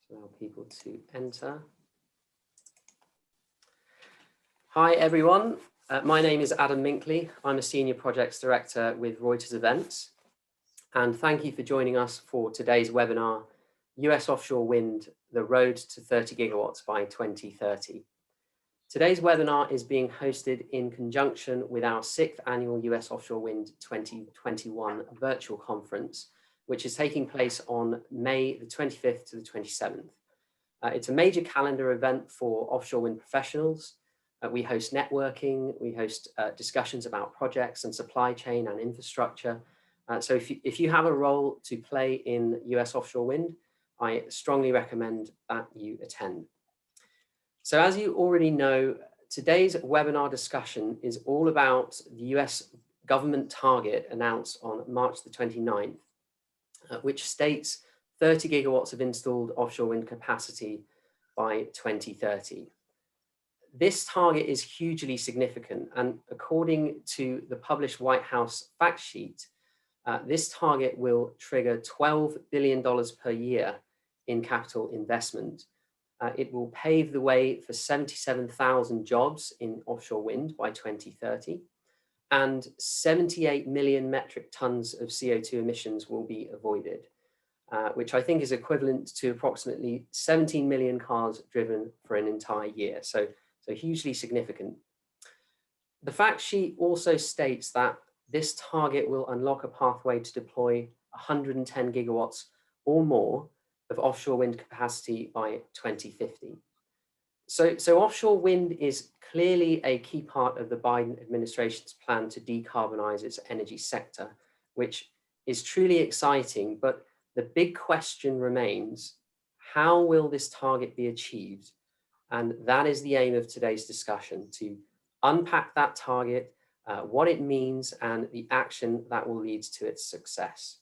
Allow people to enter. Hi everyone, my name is Adam Minkley. I'm a Senior Projects Director with Reuters Events, and thank you for joining us for today's webinar, US Offshore Wind, the Road to 30 Gigawatts by 2030. Today's webinar is being hosted in conjunction with our 6th Annual US Offshore Wind 2021 virtual conference, which is taking place on May the 25th to the 27th. It's a major calendar event for offshore wind professionals. We host networking, we host discussions about projects and supply chain and infrastructure. So if you have a role to play in US offshore wind, I strongly recommend that you attend. So as you already know, today's webinar discussion is all about the US government target announced on March the 29th, which states 30 gigawatts of installed offshore wind capacity by 2030. This target is hugely significant, and according to the published White House fact sheet, this target will trigger $12 billion per year in capital investment. It will pave the way for 77,000 jobs in offshore wind by 2030, and 78 million metric tons of CO2 emissions will be avoided, which I think is equivalent to approximately 17 million cars driven for an entire year. So hugely significant. The fact sheet also states that this target will unlock a pathway to deploy 110 gigawatts or more of offshore wind capacity by 2050. So offshore wind is clearly a key part of the Biden administration's plan to decarbonize its energy sector, which is truly exciting, but the big question remains, how will this target be achieved? And that is the aim of today's discussion, to unpack that target, what it means, and the action that will lead to its success.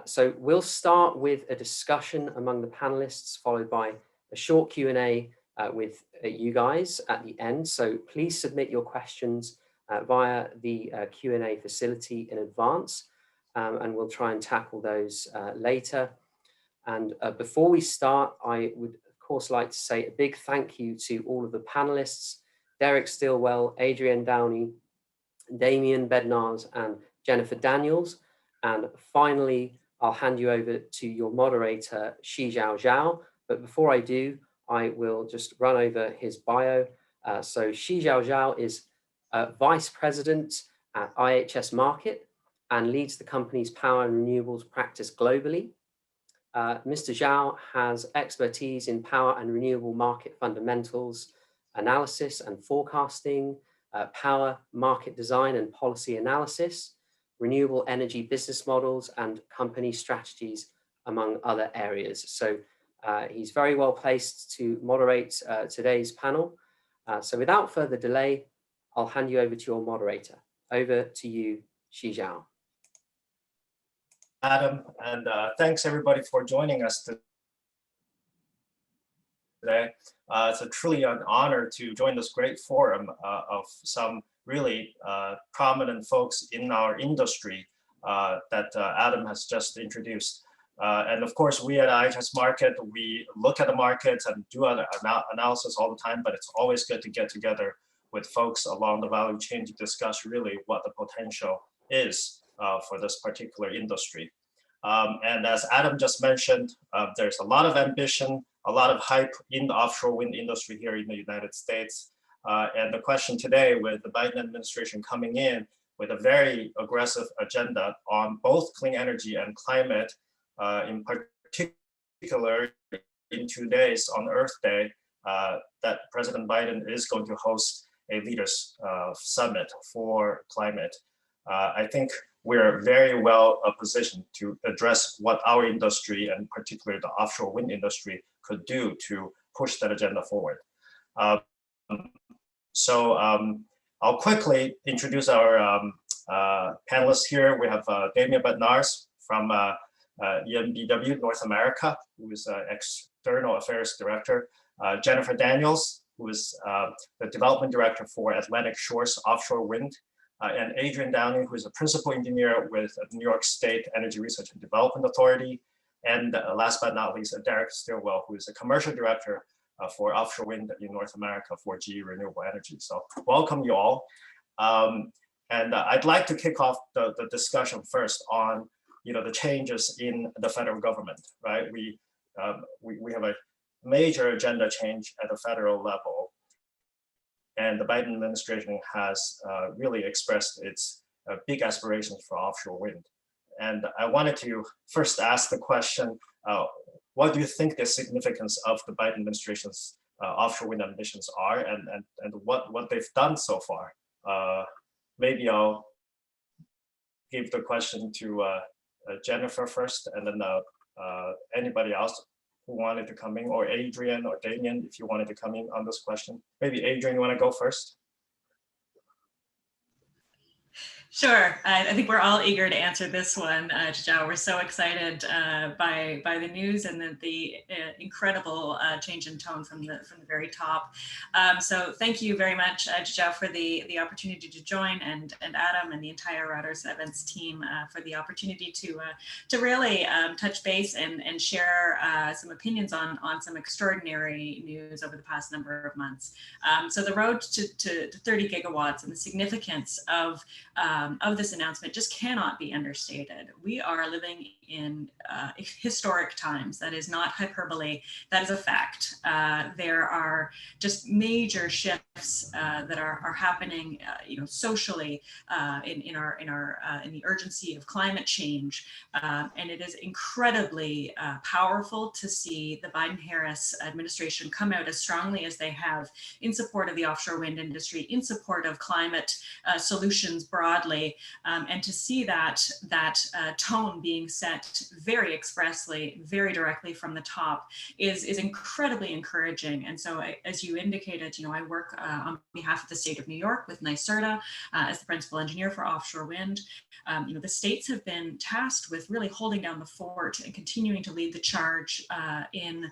So we'll start with a discussion among the panelists, followed by a short Q&A with you guys at the end. So please submit your questions via the Q&A facility in advance, and we'll try and tackle those later. And before we start, I would of course like to say a big thank you to all of the panelists, Derek Stilwell, Adrienne Downey, Damien Bednars, and Jennifer Daniels. And finally, I'll hand you over to your moderator, Xijiao Zhao. But before I do, I will just run over his bio. So Xijiao Zhao is Vice President at IHS Markit and leads the company's power and renewables practice globally. Mr. Zhao has expertise in power and renewable market fundamentals, analysis and forecasting, power market design and policy analysis, renewable energy business models, and company strategies, among other areas. So he's very well placed to moderate today's panel. So without further delay, I'll hand you over to your moderator. Over to you, Xijiao. Adam, and thanks everybody for joining us today. It's truly an honor to join this great forum of some really prominent folks in our industry that Adam has just introduced. And of course, we at IHS Markit, we look at the markets and do analysis all the time, but it's always good to get together with folks along the value chain to discuss really what the potential is for this particular industry. And as Adam just mentioned, there's a lot of ambition, a lot of hype in the offshore wind industry here in the United States. And the question today, with the Biden administration coming in with a very aggressive agenda on both clean energy and climate, in particular in 2 days on Earth Day, that President Biden is going to host a leaders summit for climate. I think we're very well positioned to address what our industry, and particularly the offshore wind industry, could do to push that agenda forward. So I'll quickly introduce our panelists here. We have Damien Bednars from EnBW North America, who is External Affairs Director. Jennifer Daniels, who is the Development Director for Atlantic Shores Offshore Wind. And Adrienne Downey, who is a Principal Engineer with the New York State Energy Research and Development Authority. And last but not least, Derek Stilwell, who is a commercial director for offshore wind in North America for GE Renewable Energy. So welcome you all. And I'd like to kick off the discussion first on the changes in the federal government, right? We have a major agenda change at the federal level. And the Biden administration has really expressed its big aspirations for offshore wind. And I wanted to first ask the question, what do you think the significance of the Biden administration's offshore wind ambitions are, and what they've done so far? Maybe I'll give the question to Jennifer first, and then anybody else who wanted to come in, or Adrian or Damien, if you wanted to come in on this question. Maybe Adrian, you want to go first? Sure. I think we're all eager to answer this one, Zhao. We're so excited by the news and the incredible change in tone from the very top. So thank you very much, Zhao, for the opportunity to join, and Adam and the entire Reuters Events team for the opportunity to really touch base and share some opinions on some extraordinary news over the past number of months. So the road to 30 gigawatts and the significance of this announcement just cannot be understated. We are living in historic times. That is not hyperbole. That is a fact. There are just major shifts that are happening, socially in the urgency of climate change, and it is incredibly powerful to see the Biden-Harris administration come out as strongly as they have in support of the offshore wind industry, in support of climate solutions broadly, and to see that tone being set very expressly, very directly from the top is incredibly encouraging. And so, as you indicated, I work on behalf of the state of New York with NYSERDA as the principal engineer for offshore wind. The states have been tasked with really holding down the fort and continuing to lead the charge in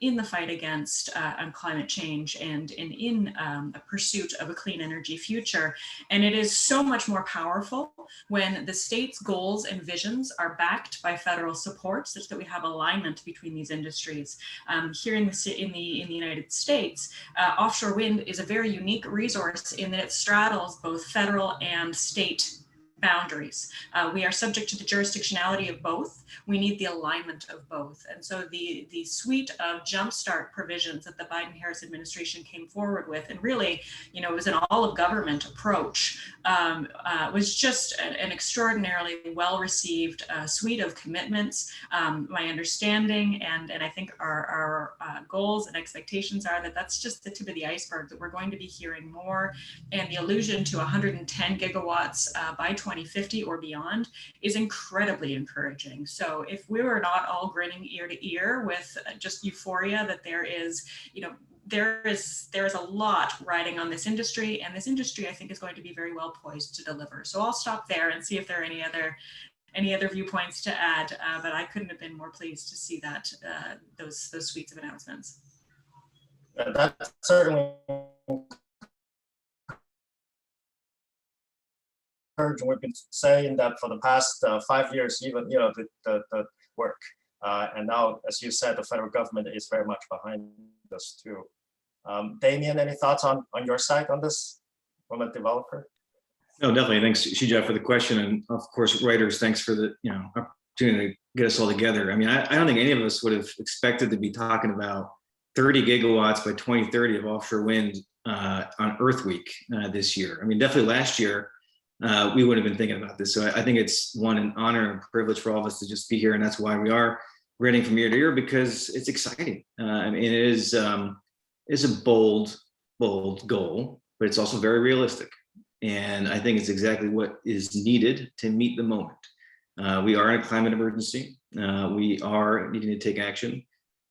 the fight against climate change and in a pursuit of a clean energy future. And it is so much more powerful when the state's goals and visions are backed by federal support, such that we have alignment between these industries. Here in the United States, offshore wind is a very unique resource in that it straddles both federal and state boundaries. We are subject to the jurisdictionality of both. We need the alignment of both. And so the suite of jumpstart provisions that the Biden-Harris administration came forward with, and really, it was an all of government approach, was just an extraordinarily well-received suite of commitments. My understanding and I think our goals and expectations are that that's just the tip of the iceberg, that we're going to be hearing more, and the allusion to 110 gigawatts by 2050 or beyond is incredibly encouraging. So if we were not all grinning ear to ear with just euphoria that there is a lot riding on this industry, and this industry I think is going to be very well poised to deliver. So I'll stop there and see if there are any other viewpoints to add, but I couldn't have been more pleased to see that those suites of announcements. That's certainly encouraging. We've been saying that for the past 5 years, even the work, and now, as you said, the federal government is very much behind this too. Damien, any thoughts on your side on this from a developer? No, definitely. Thanks, Shija, for the question, and of course, Reuters, thanks for the opportunity to get us all together. I mean, I don't think any of us would have expected to be talking about 30 gigawatts by 2030 of offshore wind on Earth Week this year. I mean, definitely last year, we would have been thinking about this. So I think it's an honor and privilege for all of us to just be here, and that's why we are grinning from ear to ear, because it's exciting. I mean, it is a bold goal, but it's also very realistic. And I think it's exactly what is needed to meet the moment. We are in a climate emergency. We are needing to take action,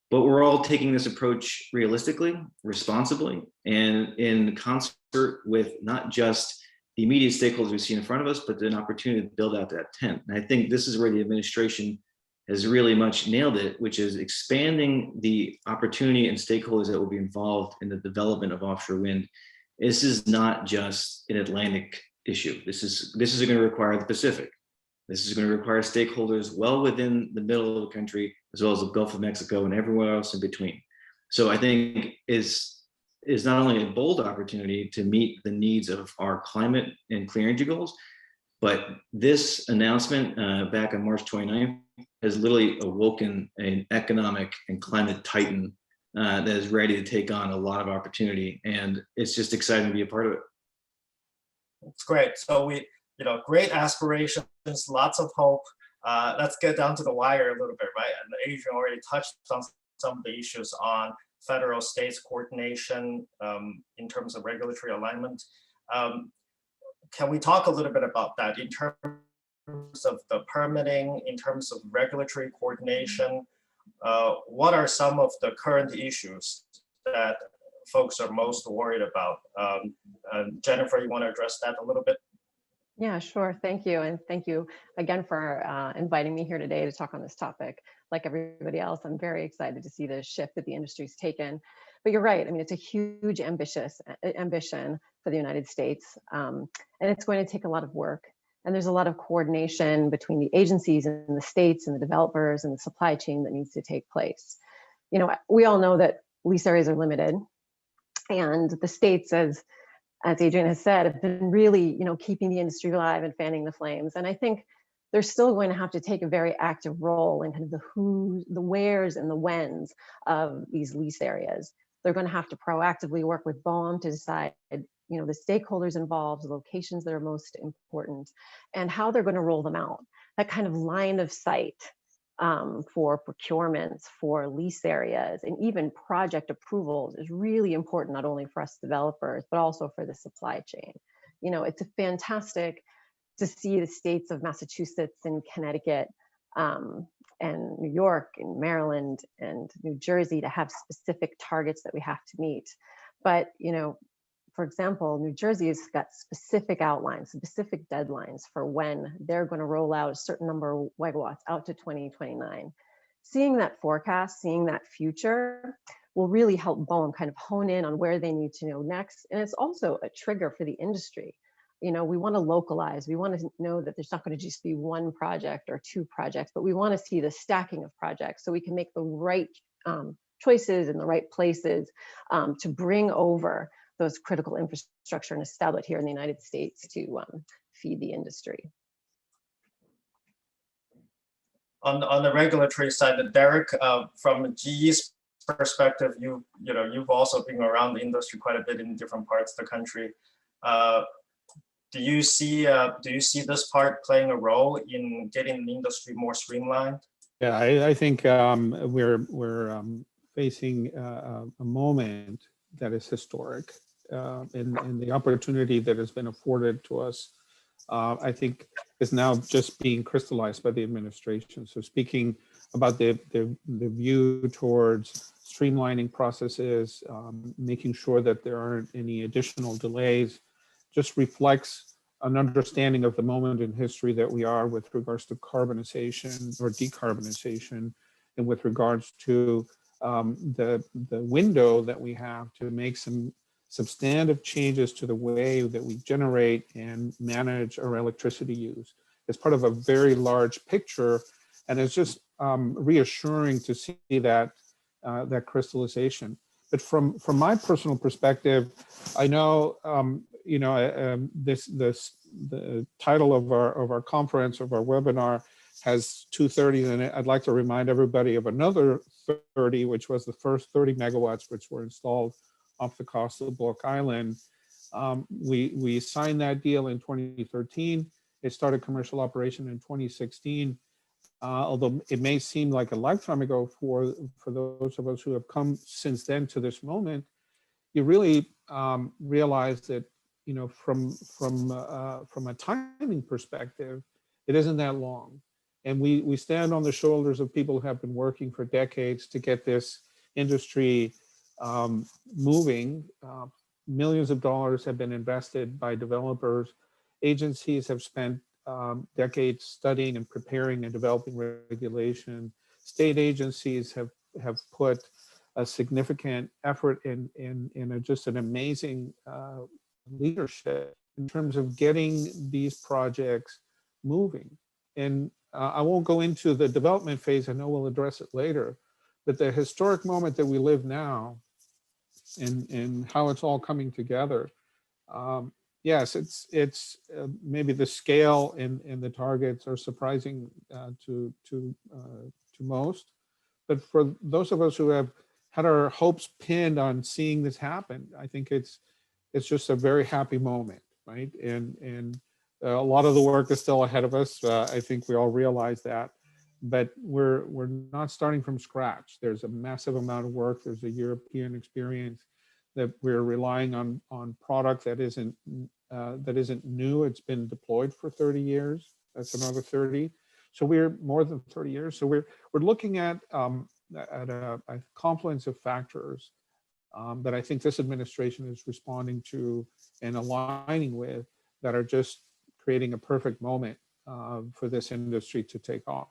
but we're all taking this approach realistically, responsibly, and in concert with not just the immediate stakeholders we see in front of us, but an opportunity to build out that tent. And I think this is where the administration has really much nailed it, which is expanding the opportunity and stakeholders that will be involved in the development of offshore wind. This is not just an Atlantic issue. This is going to require the Pacific. This is going to require stakeholders well within the middle of the country, as well as the Gulf of Mexico and everywhere else in between. So I think is not only a bold opportunity to meet the needs of our climate and clean energy goals, but this announcement back on March 29th has literally awoken an economic and climate titan that is ready to take on a lot of opportunity. And it's just exciting to be a part of it. It's great. So we, great aspirations, lots of hope. Let's get down to the wire a little bit, right? And Adrian already touched on some of the issues on federal states coordination in terms of regulatory alignment. Can we talk a little bit about that in terms of the permitting, in terms of regulatory coordination? What are some of the current issues that folks are most worried about? Jennifer, you want to address that a little bit? Yeah, sure. Thank you. And thank you again for inviting me here today to talk on this topic. Like everybody else, I'm very excited to see the shift that the industry's taken. But you're right. I mean, it's a huge ambition for the United States. And it's going to take a lot of work. And there's a lot of coordination between the agencies and the states and the developers and the supply chain that needs to take place. We all know that lease areas are limited. And the states, as Adrian has said, have been really, keeping the industry alive and fanning the flames. And I think they're still going to have to take a very active role in kind of the who's, the wheres, and the whens of these lease areas. They're going to have to proactively work with BOEM to decide, the stakeholders involved, the locations that are most important, and how they're going to roll them out. That kind of line of sight for procurements, for lease areas, and even project approvals is really important, not only for us developers, but also for the supply chain. It's fantastic to see the states of Massachusetts and Connecticut and New York and Maryland and New Jersey to have specific targets that we have to meet. But, for example, New Jersey has got specific outlines, specific deadlines for when they're going to roll out a certain number of megawatts out to 2029. Seeing that forecast, seeing that future will really help BOEM kind of hone in on where they need to know next. And it's also a trigger for the industry. We want to localize. We want to know that there's not going to just be one project or two projects, but we want to see the stacking of projects so we can make the right choices in the right places to bring over those critical infrastructure and establish here in the United States to feed the industry. On the regulatory side, Derek, from GE's perspective, you've also been around the industry quite a bit in different parts of the country. Do you see this part playing a role in getting the industry more streamlined? Yeah, I think we're facing a moment that is historic, and the opportunity that has been afforded to us, I think, is now just being crystallized by the administration. So speaking about the view towards streamlining processes, making sure that there aren't any additional delays, just reflects an understanding of the moment in history that we are with regards to carbonization or decarbonization, and with regards to the window that we have to make some substantive changes to the way that we generate and manage our electricity use. It's part of a very large picture, and it's just reassuring to see that that crystallization. But from my personal perspective, I know the title of our conference, of our webinar, has 230s in it. I'd like to remind everybody of another 30, which was the first 30 megawatts which were installed off the coast of Block Island. We signed that deal in 2013. It started commercial operation in 2016. Although it may seem like a lifetime ago for those of us who have come since then to this moment, you really realize that from a timing perspective, it isn't that long. And we stand on the shoulders of people who have been working for decades to get this industry moving. Millions of dollars have been invested by developers. Agencies have spent decades studying and preparing and developing regulation. State agencies have put a significant effort in just an amazing leadership in terms of getting these projects moving. I won't go into the development phase. I know we'll address it later, but the historic moment that we live now and how it's all coming together. Yes, it's maybe the scale and the targets are surprising to most, but for those of us who have had our hopes pinned on seeing this happen, I think it's just a very happy moment, right? And a lot of the work is still ahead of us. I think we all realize that, but we're not starting from scratch. There's a massive amount of work. There's a European experience that we're relying on product that isn't new. It's been deployed for 30 years. That's another 30. So we're more than 30 years. So we're looking at a confluence of factors that I think this administration is responding to and aligning with that are just creating a perfect moment for this industry to take off.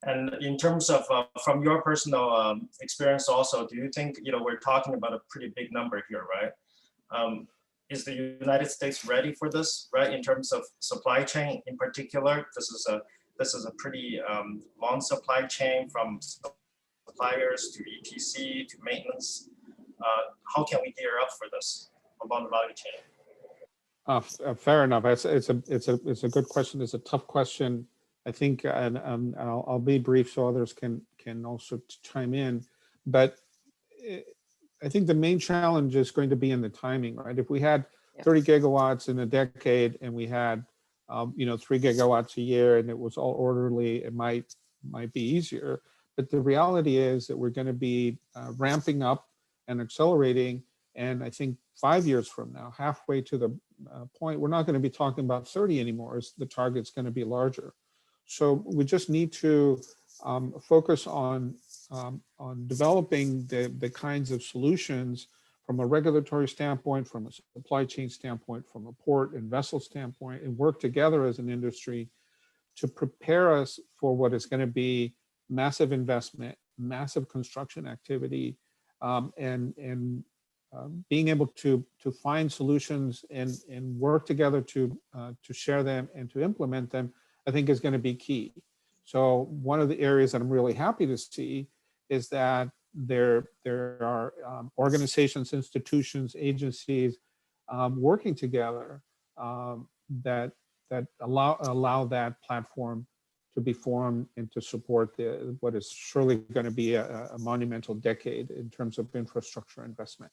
And in terms of, from your personal experience also, do you think, we're talking about a pretty big number here, right? Is the United States ready for this, right? In terms of supply chain in particular, this is a pretty long supply chain from suppliers to EPC to maintenance. How can we gear up for this along the value chain? Fair enough. It's a good question. It's a tough question. I think, and I'll be brief so others can also chime in. But I think the main challenge is going to be in the timing, right? If we had 30 gigawatts in a decade and we had 3 gigawatts a year and it was all orderly, it might be easier. But the reality is that we're going to be ramping up and accelerating. And I think 5 years from now, halfway to the point, we're not going to be talking about 30 anymore. The target's going to be larger. So we just need to focus on developing the kinds of solutions from a regulatory standpoint, from a supply chain standpoint, from a port and vessel standpoint, and work together as an industry to prepare us for what is going to be massive investment, massive construction activity, and being able to find solutions and work together to share them and to implement them, I think is going to be key. So one of the areas that I'm really happy to see is that there are organizations, institutions, agencies working together that allow that platform to be formed and to support what is surely going to be a monumental decade in terms of infrastructure investment.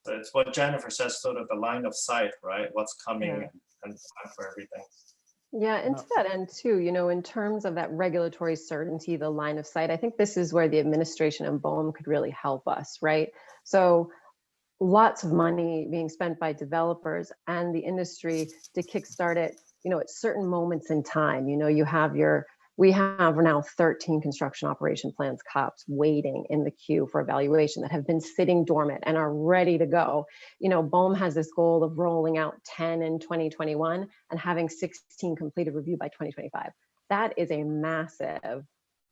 So it's what Jennifer says, sort of the line of sight, right? What's coming and time for everything. Yeah, and to that end too, in terms of that regulatory certainty, the line of sight, I think this is where the administration and BOEM could really help us, right? So lots of money being spent by developers and the industry to kickstart it, at certain moments in time. We have now 13 construction operation plans, COPs, waiting in the queue for evaluation that have been sitting dormant and are ready to go. BOEM has this goal of rolling out 10 in 2021 and having 16 completed review by 2025. That is a massive,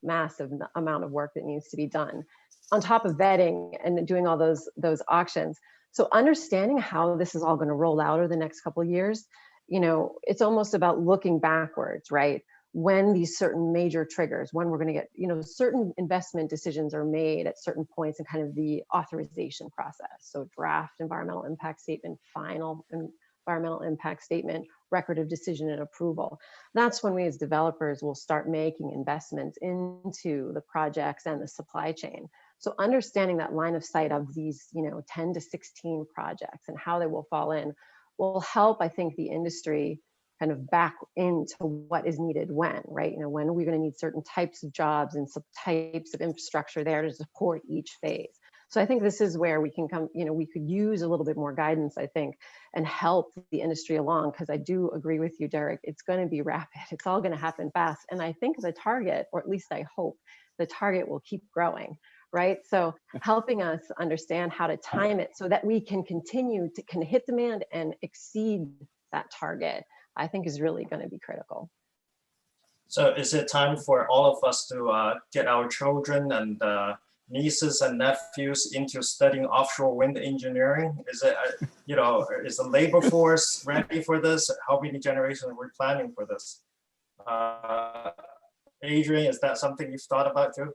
massive amount of work that needs to be done on top of vetting and doing all those auctions. So understanding how this is all going to roll out over the next couple of years, it's almost about looking backwards, right? When these certain major triggers, when we're going to get, certain investment decisions are made at certain points in kind of the authorization process. So draft environmental impact statement, final environmental impact statement, record of decision and approval. That's when we as developers will start making investments into the projects and the supply chain. So understanding that line of sight of these, 10 to 16 projects and how they will fall in will help, I think, the industry kind of back into what is needed when, right? When are we going to need certain types of jobs and some types of infrastructure there to support each phase? So I think this is where we can come, we could use a little bit more guidance, I think, and help the industry along, because I do agree with you, Derek, it's going to be rapid. It's all going to happen fast. And I think the target, or at least I hope, the target will keep growing, right? So helping us understand how to time it so that we can continue to hit demand and exceed that target, I think is really going to be critical. So is it time for all of us to get our children and nieces and nephews into studying offshore wind engineering? Is it, is the labor force ready for this? How many generations are we planning for this? Adrian, is that something you've thought about too?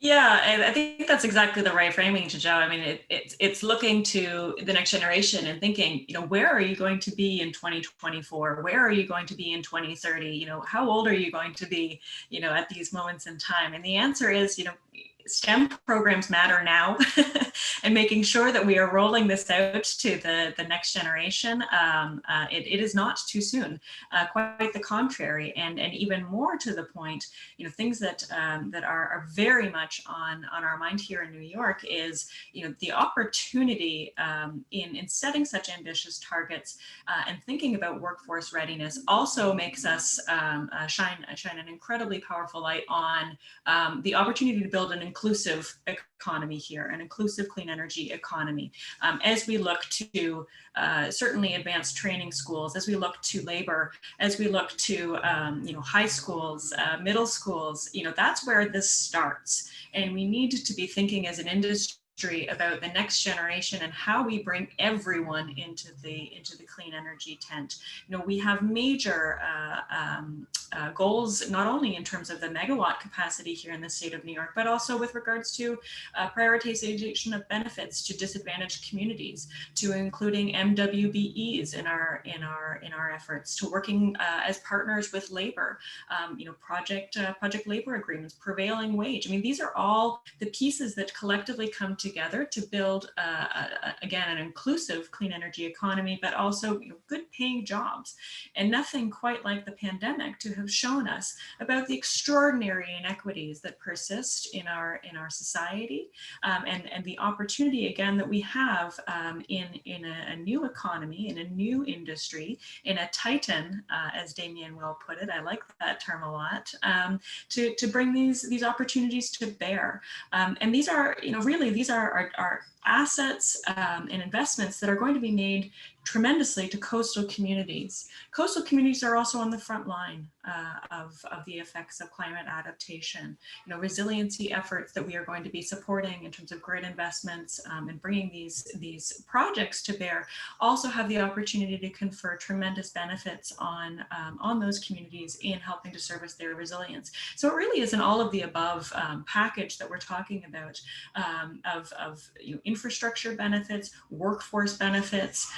Yeah, and I think that's exactly the right framing, Joe. I mean, it's looking to the next generation and thinking, where are you going to be in 2024? Where are you going to be in 2030? How old are you going to be, at these moments in time? And the answer is, STEM programs matter now, and making sure that we are rolling this out to the next generation. It is not too soon, quite the contrary, and even more to the point, things that are very much on our mind here in New York is, the opportunity in setting such ambitious targets and thinking about workforce readiness also makes us shine an incredibly powerful light on the opportunity to build an inclusive economy here, an inclusive clean energy economy. As we look to certainly advanced training schools, as we look to labor, as we look to high schools, middle schools, that's where this starts. And we need to be thinking as an industry about the next generation and how we bring everyone into the clean energy tent. We have major goals, not only in terms of the megawatt capacity here in the state of New York, but also with regards to prioritization of benefits to disadvantaged communities, to including MWBEs in our efforts, to working as partners with labor, project labor agreements, prevailing wage. I mean, these are all the pieces that collectively come together to build, again, an inclusive clean energy economy, but also good paying jobs. And nothing quite like the pandemic to have shown us about the extraordinary inequities that persist in our society, and the opportunity, again, that we have in a new economy, in a new industry, in a titan, as Damien well put it. I like that term a lot, to bring these opportunities to bear. And these are, really, these are our assets and investments that are going to be made tremendously to coastal communities. Coastal communities are also on the front line of the effects of climate adaptation. Resiliency efforts that we are going to be supporting in terms of grid investments and bringing these projects to bear also have the opportunity to confer tremendous benefits on those communities in helping to service their resilience. So it really is an all of the above package that we're talking about, of infrastructure benefits, workforce benefits,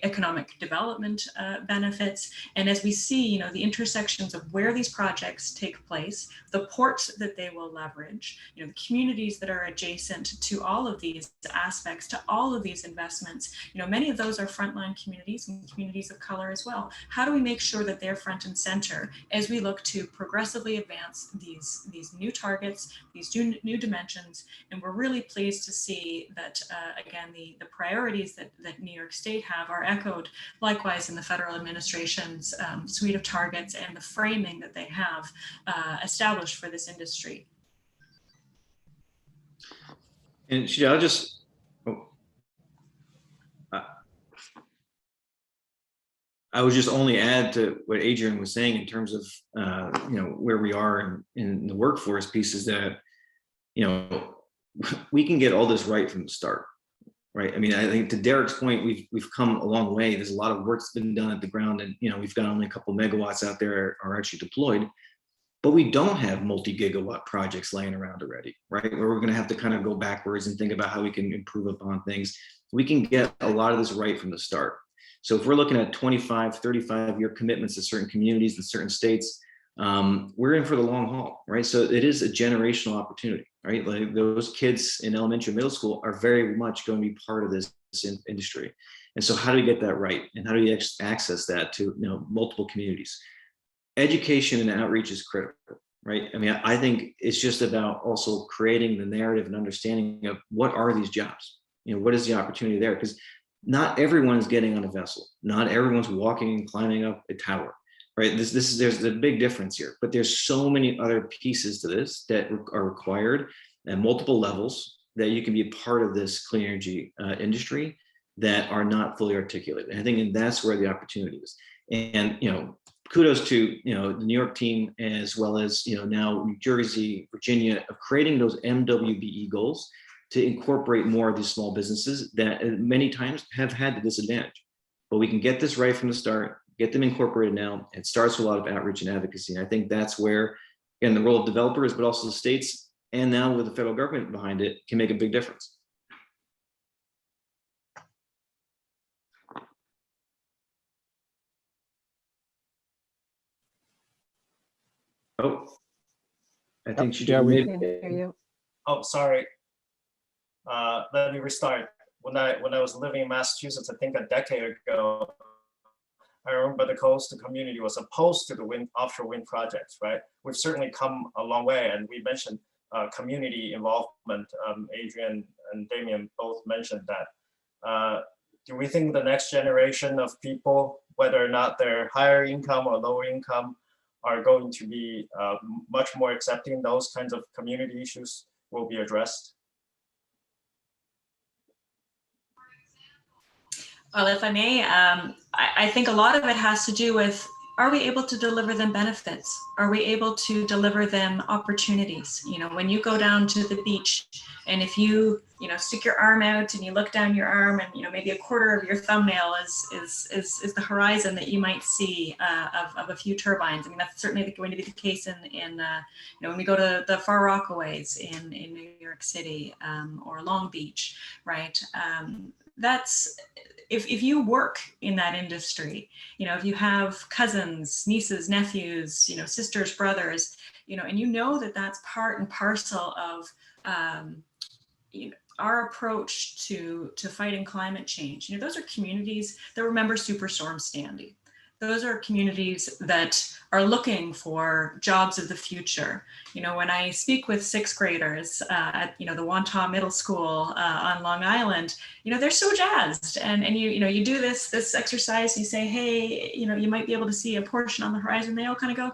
economic development benefits. And as we see, the intersections of where these projects take place, the ports that they will leverage, the communities that are adjacent to all of these aspects, to all of these investments, many of those are frontline communities and communities of color as well. How do we make sure that they're front and center as we look to progressively advance these new targets, these new dimensions? And we're really pleased to see that, again, the priorities that New York State have are echoed likewise in the federal administration's suite of targets and the framing that they have established for this industry. And I'll just, I would just only add to what Adrian was saying in terms of, where we are in the workforce piece is that, we can get all this right from the start, right? I mean, I think to Derek's point, we've come a long way. There's a lot of work that's been done at the ground, and we've got only a couple megawatts out there are actually deployed, but we don't have multi-gigawatt projects laying around already, right? Where we're going to have to kind of go backwards and think about how we can improve upon things. We can get a lot of this right from the start. So if we're looking at 25, 35-year commitments to certain communities in certain states, we're in for the long haul, right? So it is a generational opportunity, right? Like those kids in elementary, middle school are very much going to be part of this industry. And so how do we get that right? And how do we access that to multiple communities? Education and outreach is critical, right? I mean, I think it's just about also creating the narrative and understanding of what are these jobs? What is the opportunity there? Because not everyone is getting on a vessel. Not everyone's walking and climbing up a tower. Right, there's a big difference here, but there's so many other pieces to this that are required at multiple levels that you can be a part of this clean energy industry that are not fully articulated. And I think that's where the opportunity is. And kudos to, the New York team, as well as, now New Jersey, Virginia, of creating those MWBE goals to incorporate more of these small businesses that many times have had the disadvantage. But we can get this right from the start, get them incorporated now. It starts with a lot of outreach and advocacy. And I think that's where, again, the role of developers, but also the states, and now with the federal government behind it, can make a big difference. Oh, I think she Yeah, we Can't hear you. Oh, sorry. Let me restart. When I was living in Massachusetts, I think a decade ago, I remember the coastal community was opposed to the offshore wind projects, right? We've certainly come a long way, and we mentioned community involvement. Adrian and Damien both mentioned that. Do we think the next generation of people, whether or not they're higher income or lower income, are going to be much more accepting those kinds of community issues will be addressed? Well, if I may, I think a lot of it has to do with, are we able to deliver them benefits? Are we able to deliver them opportunities? When you go down to the beach, and if you, stick your arm out and you look down your arm, and maybe a quarter of your thumbnail is the horizon that you might see of a few turbines. I mean, that's certainly going to be the case in when we go to the Far Rockaways in New York City or Long Beach, right? That's if you work in that industry, if you have cousins, nieces, nephews, sisters, brothers, and that's part and parcel of our approach to fighting climate change. Those are communities that remember Superstorm Sandy. Those are communities that are looking for jobs of the future. When I speak with sixth graders at the Wantagh Middle School on Long Island, they're so jazzed. And you do this exercise. You say, hey, you might be able to see a portion on the horizon. They all kind of go,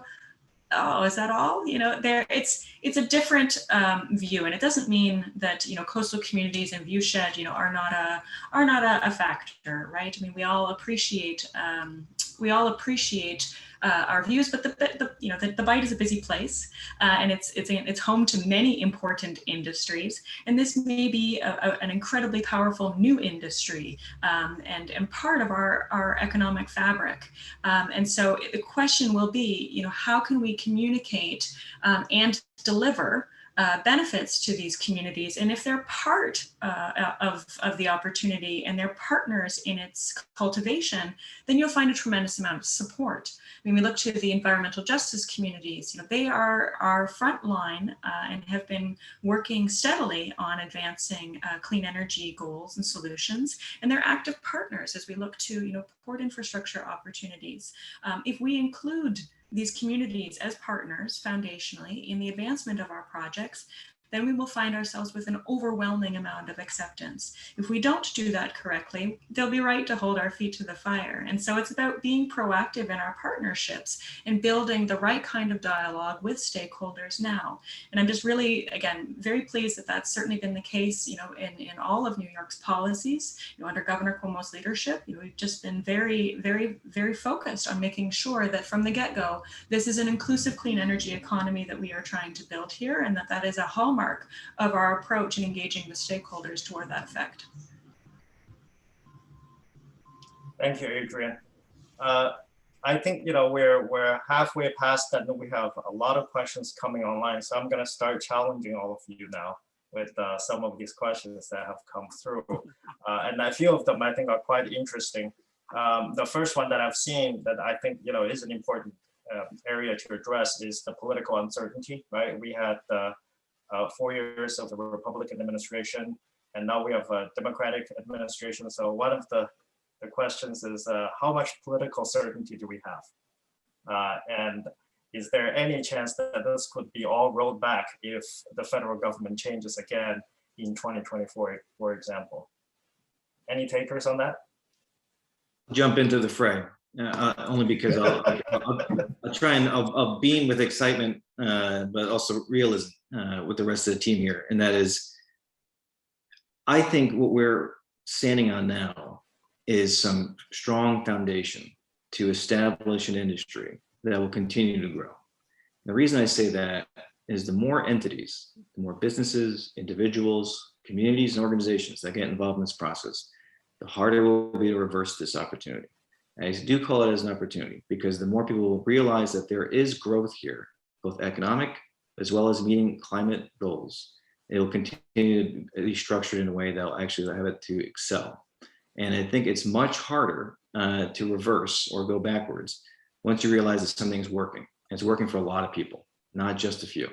oh, is that all? It's a different view, and it doesn't mean that coastal communities and viewshed are not a factor, right? I mean, we all appreciate our views, but the Bight is a busy place, and it's home to many important industries, and this may be an incredibly powerful new industry and part of our economic fabric. And so the question will be, how can we communicate and deliver benefits to these communities, and if they're part of the opportunity and they're partners in its cultivation, then you'll find a tremendous amount of support. When we look to the environmental justice communities, they are our front line and have been working steadily on advancing clean energy goals and solutions, and they're active partners as we look to port infrastructure opportunities. If we include these communities as partners foundationally in the advancement of our projects, then we will find ourselves with an overwhelming amount of acceptance. If we don't do that correctly, they'll be right to hold our feet to the fire. And so it's about being proactive in our partnerships and building the right kind of dialogue with stakeholders now. And I'm just really, again, very pleased that that's certainly been the case, in all of New York's policies. Under Governor Cuomo's leadership, we've just been very, very, very focused on making sure that from the get-go, this is an inclusive clean energy economy that we are trying to build here, and that is a hallmark of our approach in engaging with stakeholders toward that effect. Thank you, Adrian. I think we're halfway past that, and we have a lot of questions coming online. So I'm going to start challenging all of you now with some of these questions that have come through, and a few of them I think are quite interesting. The first one that I've seen that I think is an important area to address is the political uncertainty. Right, we had 4 years of the Republican administration, and now we have a Democratic administration. So one of the questions is how much political certainty do we have? And is there any chance that this could be all rolled back if the federal government changes again in 2024, for example? Any takers on that? Jump into the fray, only because I'll try and I'll beam with excitement, but also realism with the rest of the team here. And that is, I think what we're standing on now is some strong foundation to establish an industry that will continue to grow. The reason I say that is the more entities, the more businesses, individuals, communities, and organizations that get involved in this process, the harder it will be to reverse this opportunity. And I do call it as an opportunity because the more people will realize that there is growth here, both economic as well as meeting climate goals, it will continue to be structured in a way that will actually have it to excel. And I think it's much harder to reverse or go backwards once you realize that something's working. It's working for a lot of people, not just a few.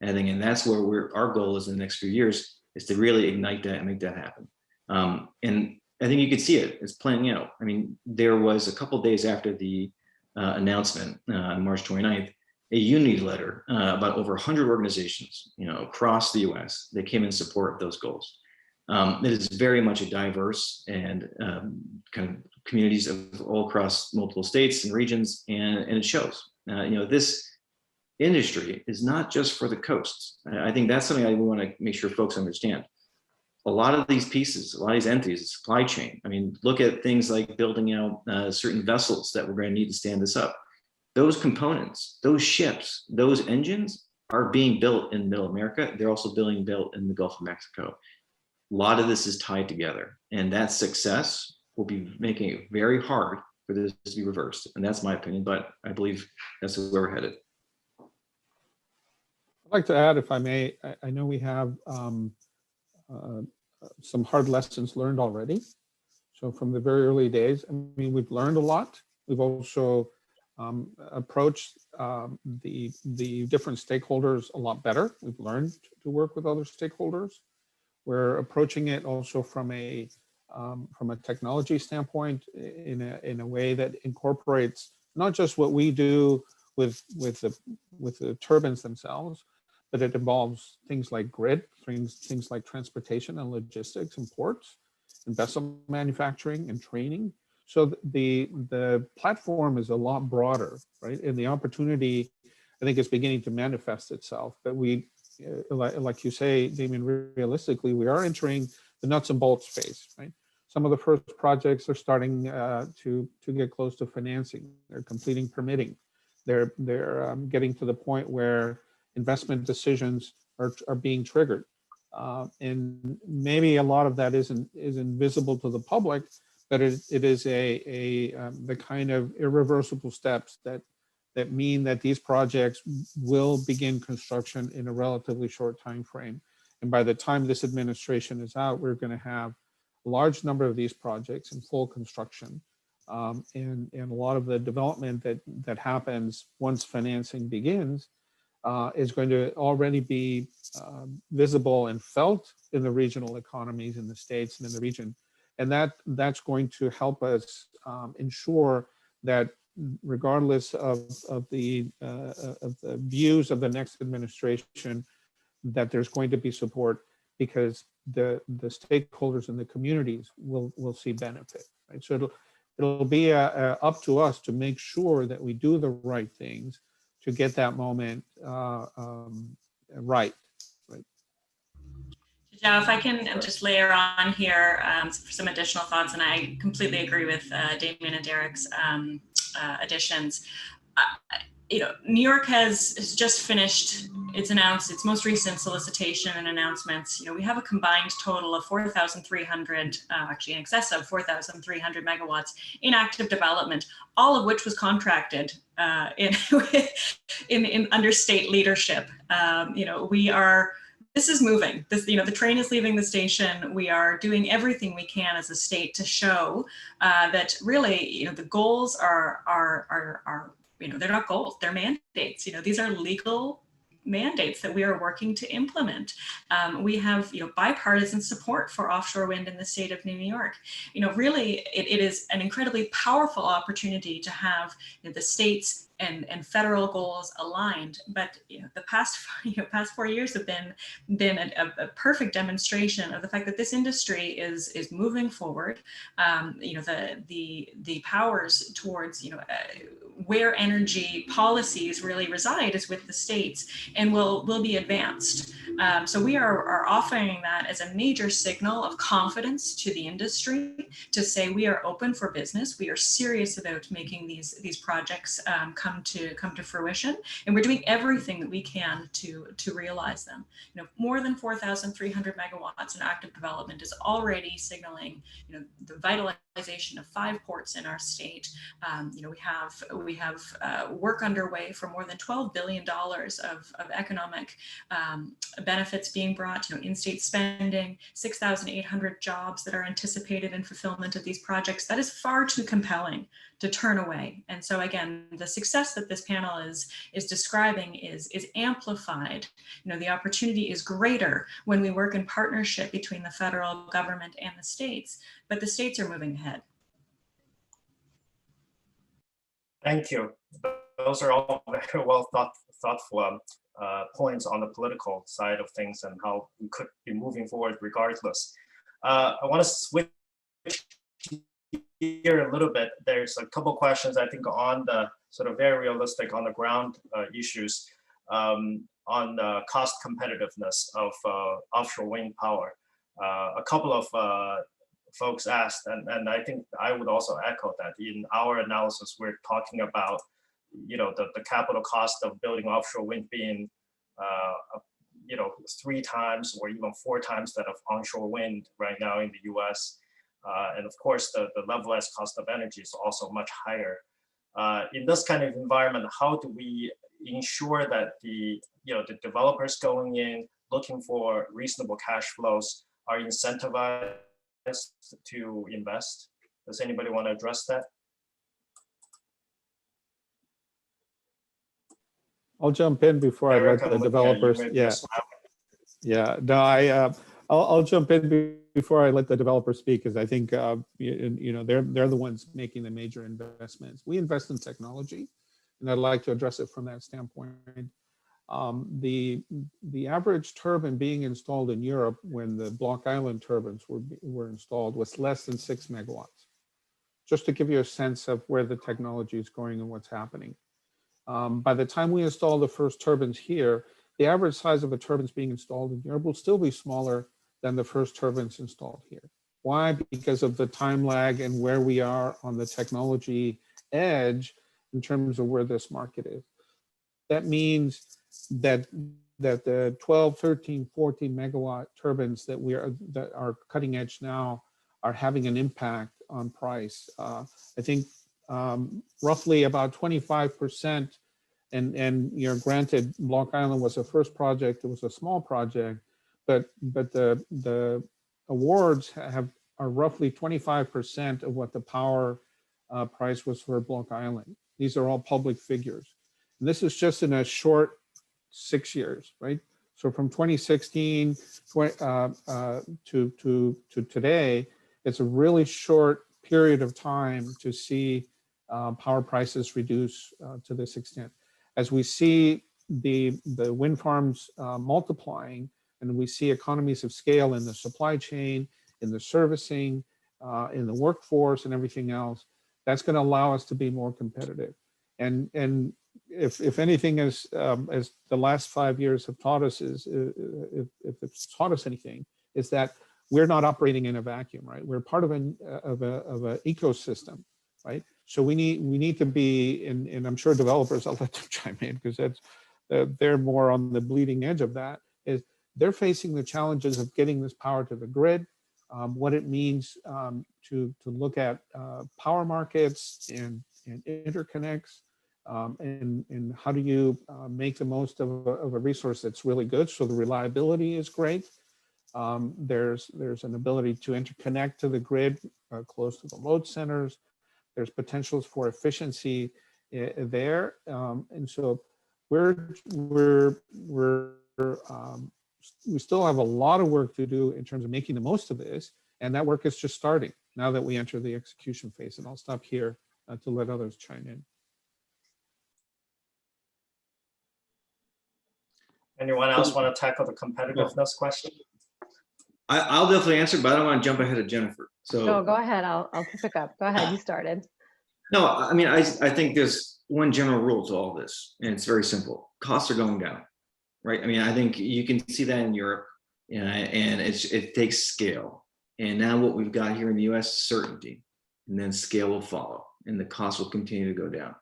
And I think, and that's where our goal is in the next few years, is to really ignite that and make that happen. And I think you could see it. It's playing out. I mean, there was a couple of days after the announcement on March 29th, a unity letter about over 100 organizations, across the U.S. that came in support of those goals. It is very much a diverse and kind of communities of all across multiple states and regions, and it shows. This industry is not just for the coasts. I think that's something I want to make sure folks understand. A lot of these pieces, a lot of these entities, the supply chain. I mean, look at things like building out certain vessels that we're going to need to stand this up. Those components, those ships, those engines are being built in Middle America. They're also being built in the Gulf of Mexico. A lot of this is tied together, and that success will be making it very hard for this to be reversed. And that's my opinion, but I believe that's where we're headed. I'd like to add, if I may, I know we have some hard lessons learned already. So from the very early days, I mean, we've learned a lot. We've also approached the different stakeholders a lot better. We've learned to work with other stakeholders. We're approaching it also from a technology standpoint in a way that incorporates not just what we do with the turbines themselves, but it involves things like grid, things like transportation and logistics and ports, and vessel manufacturing and training. So the platform is a lot broader, right? And the opportunity, I think, is beginning to manifest itself. But we, like you say, Damien, realistically, we are entering the nuts and bolts phase, right? Some of the first projects are starting to get close to financing. They're completing permitting. They're getting to the point where investment decisions are being triggered. And maybe a lot of that isn't visible to the public, but it is the kind of irreversible steps that mean that these projects will begin construction in a relatively short time frame. And by the time this administration is out, we're going to have a large number of these projects in full construction. And a lot of the development that happens once financing begins is going to already be visible and felt in the regional economies in the states and in the region. And that's going to help us ensure that regardless of the views of the next administration, that there's going to be support because the stakeholders in the communities will see benefit, right? So it'll be up to us to make sure that we do the right things to get that moment right. Now, if I can just layer on here for some additional thoughts, and I completely agree with Damien and Derek's additions. New York has just finished, it's announced its most recent solicitation and announcements. We have a combined total of 4,300, actually in excess of 4,300 megawatts in active development, all of which was contracted in under state leadership. This is moving. The train is leaving the station. We are doing everything we can as a state to show that really, the goals are they're not goals, they're mandates. These are legal mandates that we are working to implement. We have, bipartisan support for offshore wind in the state of New York. Really, it is an incredibly powerful opportunity to have the states and federal goals aligned. But the past 4 years have been a perfect demonstration of the fact that this industry is moving forward. The powers towards where energy policies really reside is with the states and will be advanced. So we are offering that as a major signal of confidence to the industry to say we are open for business. We are serious about making these projects come come to fruition, and we're doing everything that we can to realize them. More than 4,300 megawatts in active development is already signaling, the vitalization of 5 ports in our state. We have work underway for more than $12 billion of economic benefits being brought, in-state spending, 6,800 jobs that are anticipated in fulfillment of these projects. That is far too compelling to turn away. And so again, the success that this panel is describing is amplified. The opportunity is greater when we work in partnership between the federal government and the states, but the states are moving ahead. Thank you. Those are all very well thoughtful points on the political side of things and how we could be moving forward regardless. I want to switch here a little bit. There's a couple questions I think on the sort of very realistic on the ground issues on the cost competitiveness of offshore wind power. A couple of folks asked, and I think I would also echo that in our analysis, we're talking about, the capital cost of building offshore wind being, 3 times or even 4 times that of onshore wind right now in the US. And of course, the levelized cost of energy is also much higher. In this kind of environment, how do we ensure that the developers going in, looking for reasonable cash flows are incentivized to invest? Does anybody want to address that? I'll jump in before Eric, I let I'm the looking at you, developers. maybe Yeah. just- No, I'll jump in before I let the developers speak, because I think they're the ones making the major investments. We invest in technology, and I'd like to address it from that standpoint. The average turbine being installed in Europe when the Block Island turbines were installed was less than 6 megawatts. Just to give you a sense of where the technology is going and what's happening. By the time we install the first turbines here, the average size of the turbines being installed in Europe will still be smaller than the first turbines installed here. Why? Because of the time lag and where we are on the technology edge in terms of where this market is. That means that the 12, 13, 14 megawatt turbines that are cutting edge now are having an impact on price. I think roughly about 25%, and granted, Block Island was the first project, it was a small project, but the awards are roughly 25% of what the power price was for Block Island. These are all public figures. And this is just in a short 6 years, right? So from 2016 to today, it's a really short period of time to see power prices reduce to this extent. As we see the wind farms multiplying, and we see economies of scale in the supply chain, in the servicing, in the workforce, and everything else, that's going to allow us to be more competitive. And if anything, as the last 5 years have taught us, if it's taught us anything, is that we're not operating in a vacuum, right? We're part of an ecosystem, right? So we need to be, and I'm sure developers, I'll let them chime in because they're more on the bleeding edge of that, is they're facing the challenges of getting this power to the grid, what it means to look at power markets and interconnects, and how do you make the most of a resource that's really good, so the reliability is great. There's an ability to interconnect to the grid close to the load centers. There's potentials for efficiency there, and so we still have a lot of work to do in terms of making the most of this, and that work is just starting now that we enter the execution phase. And I'll stop here to let others chime in. Anyone else want to tackle the competitiveness question? I'll definitely answer, but I don't want to jump ahead of Jennifer. So No, go ahead. I'll pick up. Go ahead. You started. no, I mean, I think there's one general rule to all this, and it's very simple. Costs are going down, right? I mean, I think you can see that in Europe, and it takes scale. And now what we've got here in the US is certainty, and then scale will follow, and the cost will continue to go down.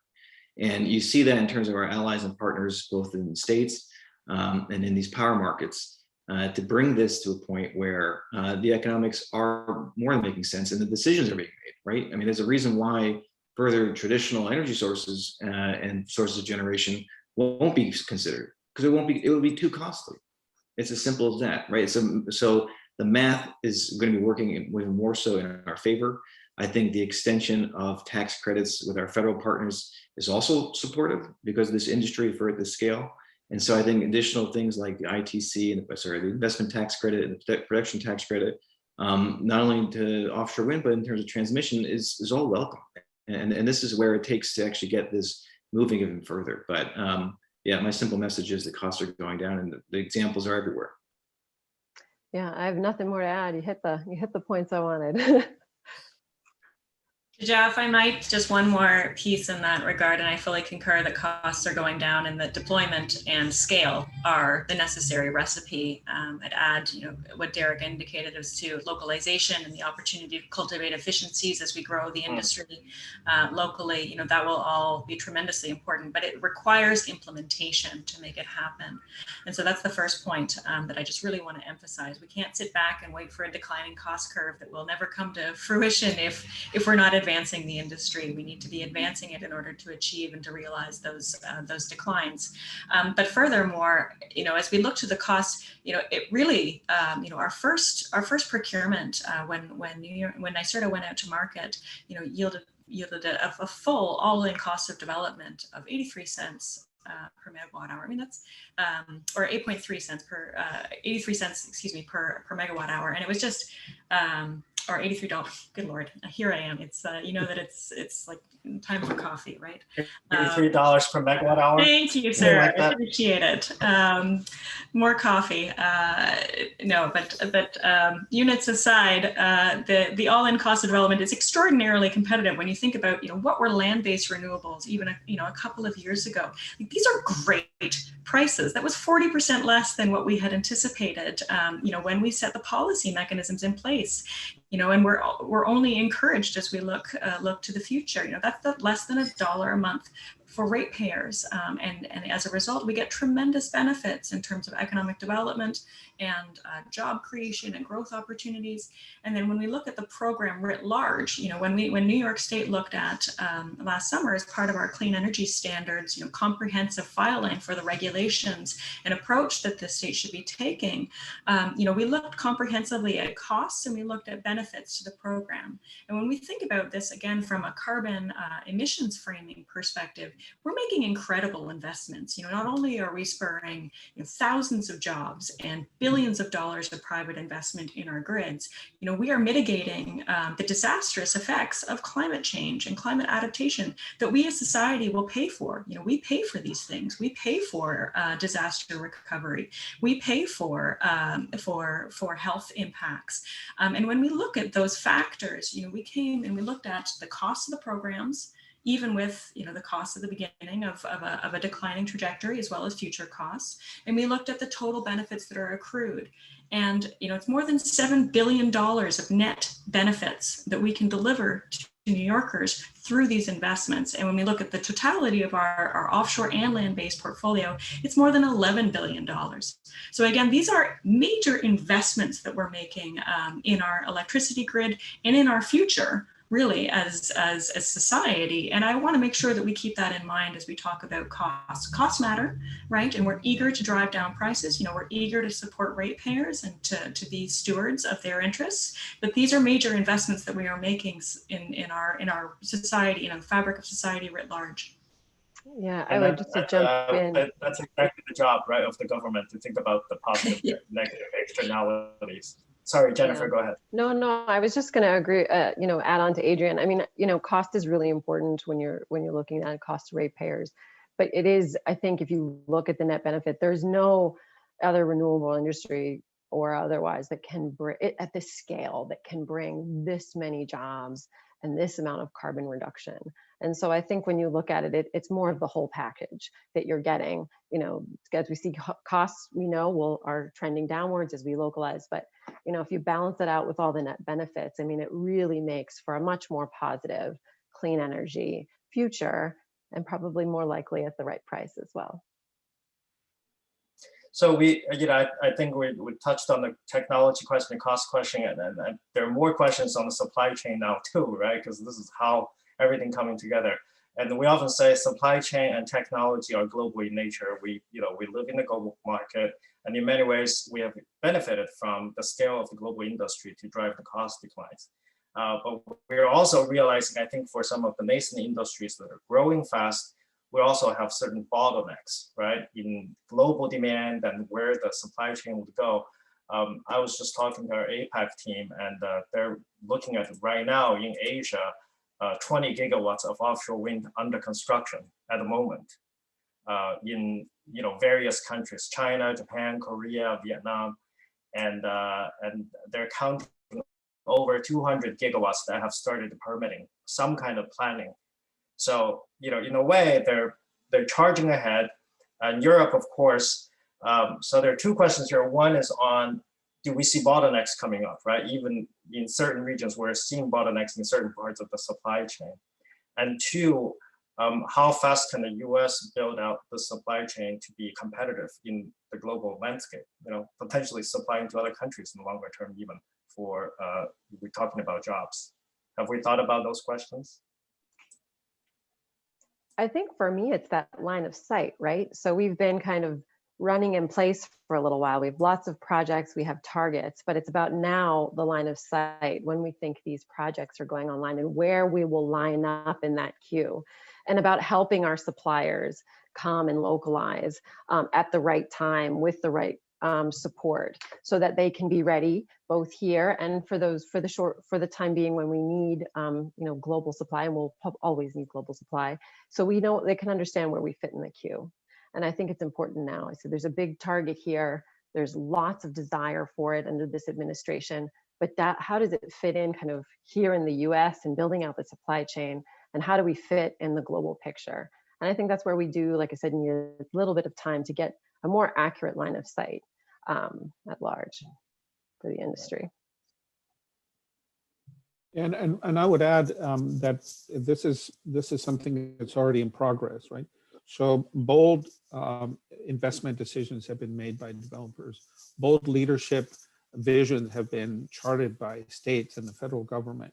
And you see that in terms of our allies and partners, both in the States and in these power markets, to bring this to a point where the economics are more than making sense and the decisions are being made, right? I mean, there's a reason why further traditional energy sources and sources of generation won't be considered, because it would be too costly. It's as simple as that, right? So the math is going to be working even more so in our favor. I think the extension of tax credits with our federal partners is also supportive because of this industry for this scale. And so I think additional things like the ITC and the investment tax credit and the production tax credit, not only to offshore wind, but in terms of transmission is all welcome. And this is where it takes to actually get this moving even further. But yeah, my simple message is the costs are going down and the examples are everywhere. Yeah, I have nothing more to add. You hit the points I wanted. Jeff, I might just one more piece in that regard, and I fully concur that costs are going down and that deployment and scale are the necessary recipe. I'd add, what Derek indicated as to localization and the opportunity to cultivate efficiencies as we grow the industry locally. That will all be tremendously important, but it requires implementation to make it happen. And so that's the first point that I just really want to emphasize. We can't sit back and wait for a declining cost curve that will never come to fruition if we're not advancing the industry. We need to be advancing it in order to achieve and to realize those declines. But furthermore, as we look to the costs, it really, our first procurement when NYSERDA went out to market, yielded a full all-in cost of development of 83 cents per megawatt hour. I mean, that's or 8.3 cents per 83 cents, excuse me, per megawatt hour, and it was just or $83. Good Lord, here I am. It's that it's like time for coffee, right? $83 per megawatt hour. Thank you, sir. Like I appreciate it. More coffee. No, but units aside, the all-in cost of development is extraordinarily competitive when you think about what were land-based renewables even a couple of years ago. These are great prices. That was 40% less than what we had anticipated. When we set the policy mechanisms in place. And we're only encouraged as we look to the future. That's less than $1 a month for ratepayers, and as a result, we get tremendous benefits in terms of economic development and job creation and growth opportunities. And then when we look at the program writ large, when New York State looked at last summer as part of our clean energy standards, comprehensive filing for the regulations and approach that the state should be taking, we looked comprehensively at costs and we looked at benefits to the program. And when we think about this again from a carbon emissions framing perspective, we're making incredible investments. Not only are we spurring thousands of jobs and billions of dollars of private investment in our grids, we are mitigating the disastrous effects of climate change and climate adaptation that we as society will pay for. We pay for these things. We pay for disaster recovery. We pay for health impacts. And when we look at those factors, we came and we looked at the cost of the programs, even with the cost of the beginning of a declining trajectory as well as future costs. And we looked at the total benefits that are accrued. And it's more than $7 billion of net benefits that we can deliver to New Yorkers through these investments. And when we look at the totality of our offshore and land-based portfolio, it's more than $11 billion. So again, these are major investments that we're making in our electricity grid and in our future, really, as society. And I want to make sure that we keep that in mind as we talk about costs. Costs matter, right? And we're eager to drive down prices. We're eager to support ratepayers and to be stewards of their interests. But these are major investments that we are making in our society, the fabric of society writ large. Yeah, I would just jump in. That's exactly the job, right, of the government, to think about the positive and negative externalities. Sorry, Jennifer, go ahead. No, I was just going to agree, add on to Adrian. I mean, cost is really important when you're looking at cost to ratepayers. But it is, I think, if you look at the net benefit, there's no other renewable industry or otherwise that can bring it at this scale, that can bring this many jobs and this amount of carbon reduction. And so I think when you look at it, it's more of the whole package that you're getting. As we see costs, are trending downwards as we localize. But if you balance it out with all the net benefits, I mean, it really makes for a much more positive, clean energy future and probably more likely at the right price as well. So I think we touched on the technology question, cost question, and there are more questions on the supply chain now too, right? Because this is how everything coming together. And we often say supply chain and technology are global in nature. We live in a global market, and in many ways we have benefited from the scale of the global industry to drive the cost declines. But we're also realizing, I think, for some of the nascent industries that are growing fast, we also have certain bottlenecks, right, in global demand and where the supply chain would go. I was just talking to our APAC team, and they're looking at right now in Asia, 20 gigawatts of offshore wind under construction at the moment in various countries: China, Japan, Korea, Vietnam, and they're counting over 200 gigawatts that have started permitting, some kind of planning. So, in a way, they're charging ahead. And Europe, of course, so there are two questions here. One is on, do we see bottlenecks coming up, right? Even in certain regions, we're seeing bottlenecks in certain parts of the supply chain. And two, how fast can the US build out the supply chain to be competitive in the global landscape, potentially supplying to other countries in the longer term, even for, we're talking about jobs. Have we thought about those questions? I think for me, it's that line of sight, right? So we've been kind of running in place for a little while. We have lots of projects, we have targets, but it's about now the line of sight when we think these projects are going online and where we will line up in that queue, and about helping our suppliers come and localize at the right time with the right support, so that they can be ready both here and for the time being when we need global supply, and we'll always need global supply. So we know they can understand where we fit in the queue. And I think it's important now. So there's a big target here. There's lots of desire for it under this administration, but how does it fit in kind of here in the US and building out the supply chain, and how do we fit in the global picture? And I think that's where we do, like I said, need a little bit of time to get a more accurate line of sight at large for the industry. And I would add that this is something that's already in progress, right? So bold investment decisions have been made by developers. Bold leadership visions have been charted by states and the federal government.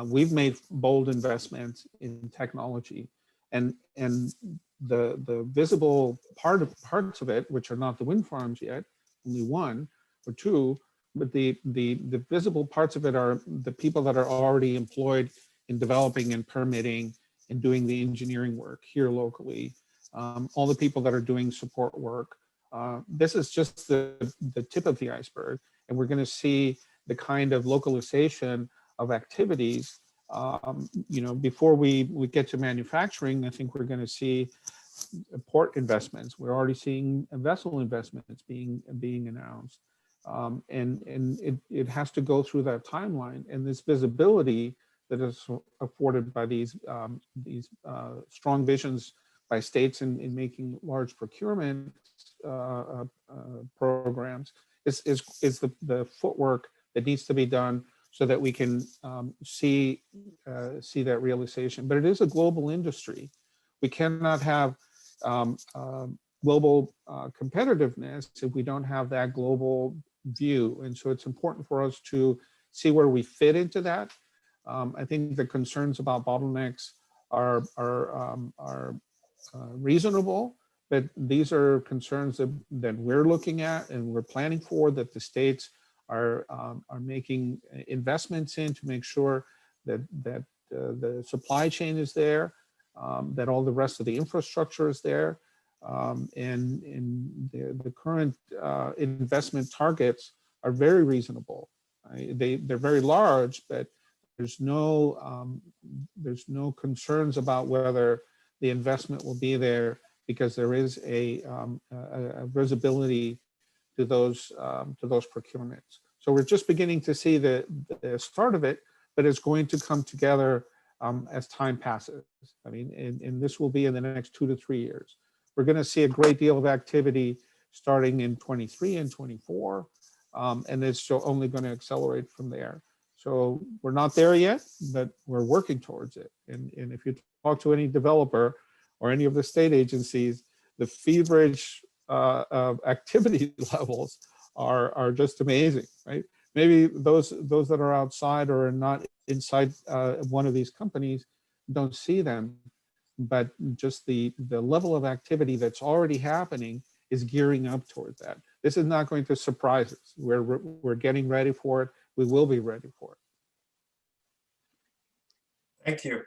We've made bold investments in technology, and the visible parts of it, which are not the wind farms yet, only one or two, but the visible parts of it are the people that are already employed in developing and permitting and doing the engineering work here locally, all the people that are doing support work. This is just the tip of the iceberg, and we're going to see the kind of localization of activities. Before we get to manufacturing, I think we're going to see port investments. We're already seeing vessel investments being announced. And it has to go through that timeline, and this visibility that is afforded by these strong visions by states in making large procurement programs is the footwork that needs to be done so that we can see that realization. But it is a global industry. We cannot have global competitiveness if we don't have that global view. And so it's important for us to see where we fit into that. I think the concerns about bottlenecks are reasonable, but these are concerns that we're looking at and we're planning for, that the states are making investments in to make sure that the supply chain is there, that all the rest of the infrastructure is there. And the current investment targets are very reasonable. They're very large, but there's no concerns about whether the investment will be there, because there is a visibility to those procurements. So we're just beginning to see the start of it, but it's going to come together as time passes. I mean, and this will be in the next 2 to 3 years. We're going to see a great deal of activity starting in 23 and 24, and it's still only going to accelerate from there. So we're not there yet, but we're working towards it. And if you talk to any developer, or any of the state agencies, the feverish activity levels are just amazing, right? Maybe those that are outside or not inside one of these companies don't see them, but just the level of activity that's already happening is gearing up toward that. This is not going to surprise us. We're getting ready for it. We will be ready for it. Thank you.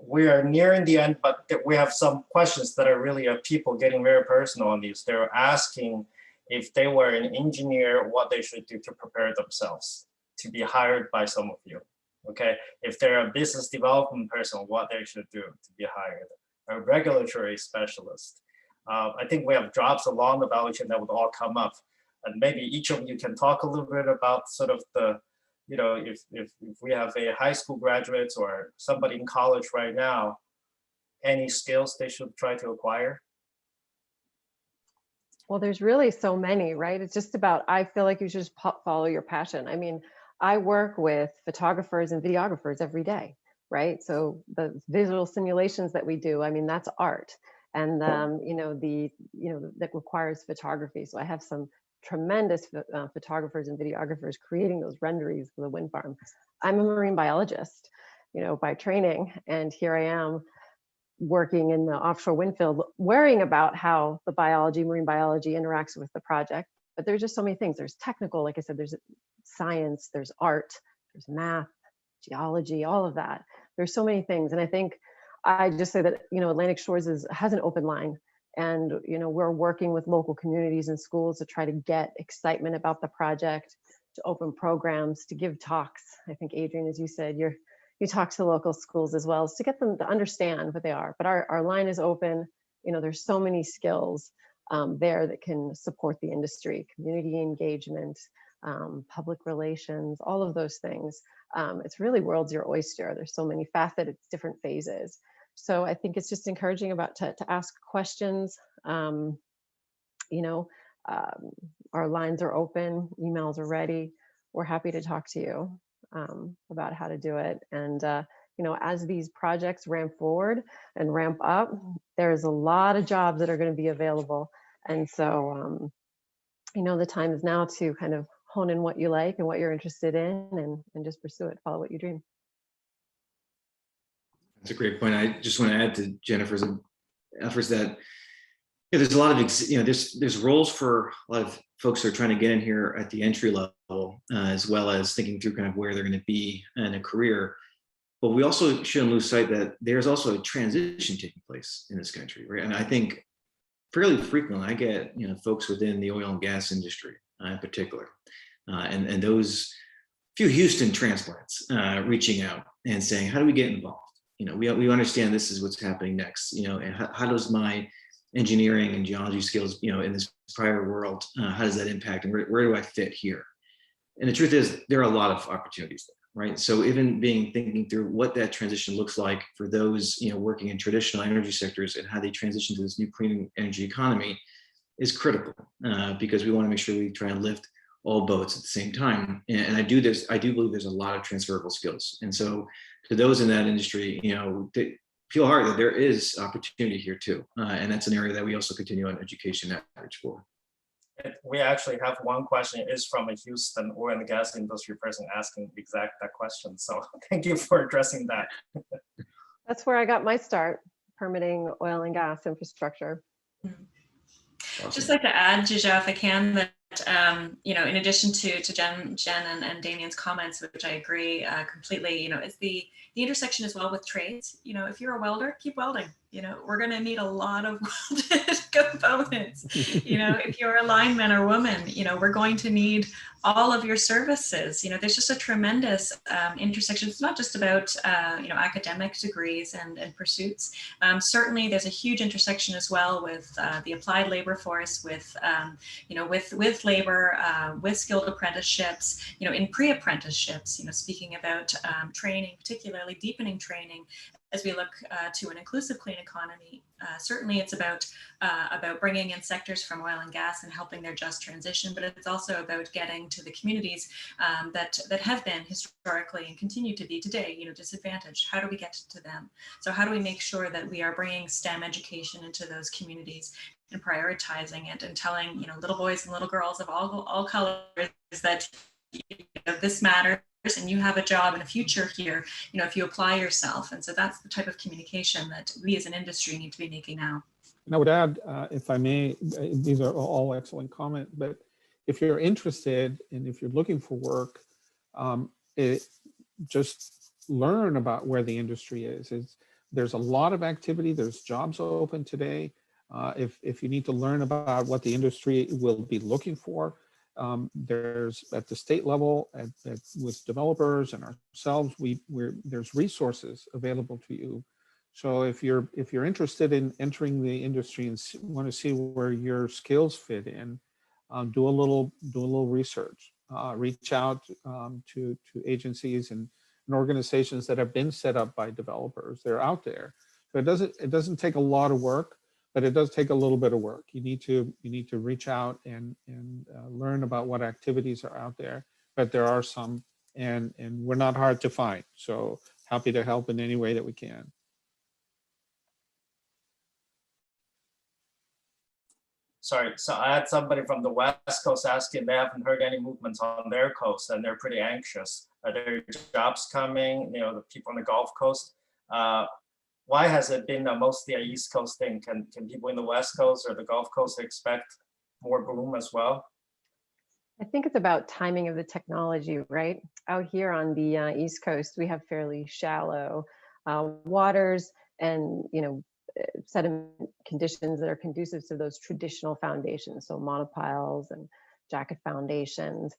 We are nearing the end, but we have some questions that are really people getting very personal on these. They're asking if they were an engineer, what they should do to prepare themselves to be hired by some of you. Okay, if they're a business development person, what they should do to be hired, a regulatory specialist. I think we have jobs along the value chain that would all come up, and maybe each of you can talk a little bit about sort of the, you know, if we have a high school graduates or somebody in college right now, any skills they should try to acquire. Well, there's really so many, right? It's just about, I feel like you should just follow your passion. I mean, I work with photographers and videographers every day, right? So the visual simulations that we do, I mean, that's art. And, you know, that requires photography. So I have some tremendous photographers and videographers creating those renderings for the wind farm. I'm a marine biologist, you know, by training, and here I am working in the offshore wind field, worrying about how the biology, marine biology interacts with the project. But there's just so many things. There's technical, like I said, there's science, there's art, there's math, geology, all of that. There's so many things. And I think I just say that, you know, Atlantic Shores has an open line. And, you know, we're working with local communities and schools to try to get excitement about the project, to open programs, to give talks. I think, Adrian, as you said, you talk to local schools as well, to get them to understand what they are. But our line is open. You know, there's so many skills there that can support the industry, community engagement, public relations, all of those things. It's really world's your oyster. There's so many facets, different phases. So I think it's just encouraging to ask questions. You know, our lines are open, emails are ready. We're happy to talk to you about how to do it. And, you know, as these projects ramp forward and ramp up, there's a lot of jobs that are going to be available. And so, you know, the time is now to kind of hone in what you like and what you're interested in, and just pursue it, follow what you dream. That's a great point. I just want to add to Jennifer's efforts that, you know, there's a lot of, you know, there's roles for a lot of folks that are trying to get in here at the entry level, as well as thinking through kind of where they're going to be in a career. But we also shouldn't lose sight that there's also a transition taking place in this country, right? And I think fairly frequently I get, you know, folks within the oil and gas industry in particular, and those few Houston transplants reaching out and saying, how do we get involved? You know, we understand this is what's happening next, you know, and how does my engineering and geology skills, you know, in this prior world, how does that impact, and where do I fit here? And the truth is, there are a lot of opportunities there, right? So even thinking through what that transition looks like for those, you know, working in traditional energy sectors and how they transition to this new clean energy economy is critical, because we want to make sure we try and lift all boats at the same time. And I do believe there's a lot of transferable skills. And so to those in that industry, you know, they feel hard that there is opportunity here too. And that's an area that we also continue on education outreach for. We actually have one question. It is from a Houston oil and gas industry person asking that question. So thank you for addressing that. That's where I got my start, permitting oil and gas infrastructure. Awesome. Just like to add, Zhizhao, if I can, that you know, in addition to Jen and Damien's comments, which I agree completely, you know, it's the intersection as well with trades. You know, if you're a welder, keep welding. You know, we're going to need a lot of welded components. You know, if you're a lineman or woman, you know, we're going to need all of your services. You know, there's just a tremendous intersection. It's not just about, you know, academic degrees and pursuits. Certainly, there's a huge intersection as well with the applied labor force, with, you know, with labor, with skilled apprenticeships, you know, in pre-apprenticeships, you know, speaking about training, particularly deepening training, as we look to an inclusive clean economy, certainly it's about bringing in sectors from oil and gas and helping their just transition, but it's also about getting to the communities that have been historically and continue to be today, disadvantaged. How do we get to them? So how do we make sure that we are bringing STEM education into those communities and prioritizing it and telling, little boys and little girls of all colors that this matters and you have a job and a future here, if you apply yourself. And so that's the type of communication that we as an industry need to be making now. And I would add, if I may, these are all excellent comments, but if you're interested and if you're looking for work, just learn about where the industry is. There's a lot of activity, there's jobs open today. If you need to learn about what the industry will be looking for, there's at the state level with developers and ourselves, there's resources available to you. So if you're interested in entering the industry and want to see where your skills fit in, do a little research. Reach out to agencies and organizations that have been set up by developers. They're out there. So it doesn't take a lot of work, but it does take a little bit of work. You need to reach out and learn about what activities are out there. But there are some, and we're not hard to find. So happy to help in any way that we can. Sorry, so I had somebody from the West Coast asking they haven't heard any movements on their coast and they're pretty anxious. Are there jobs coming? The people on the Gulf Coast. Why has it been mostly a East Coast thing? Can people in the West Coast or the Gulf Coast expect more boom as well? I think it's about timing of the technology, right? Out here on the East Coast, we have fairly shallow waters and, sediment conditions that are conducive to those traditional foundations. So monopiles and jacket foundations.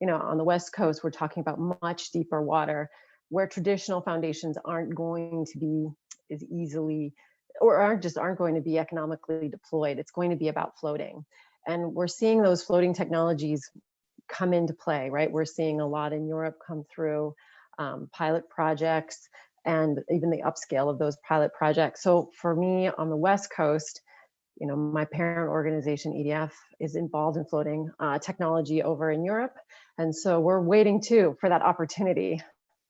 On the West Coast, we're talking about much deeper water where traditional foundations aren't going to be as easily or aren't going to be economically deployed. It's going to be about floating. And we're seeing those floating technologies come into play, right? We're seeing a lot in Europe come through, pilot projects, and even the upscale of those pilot projects. So for me on the West Coast, my parent organization, EDF, is involved in floating technology over in Europe. And so we're waiting too for that opportunity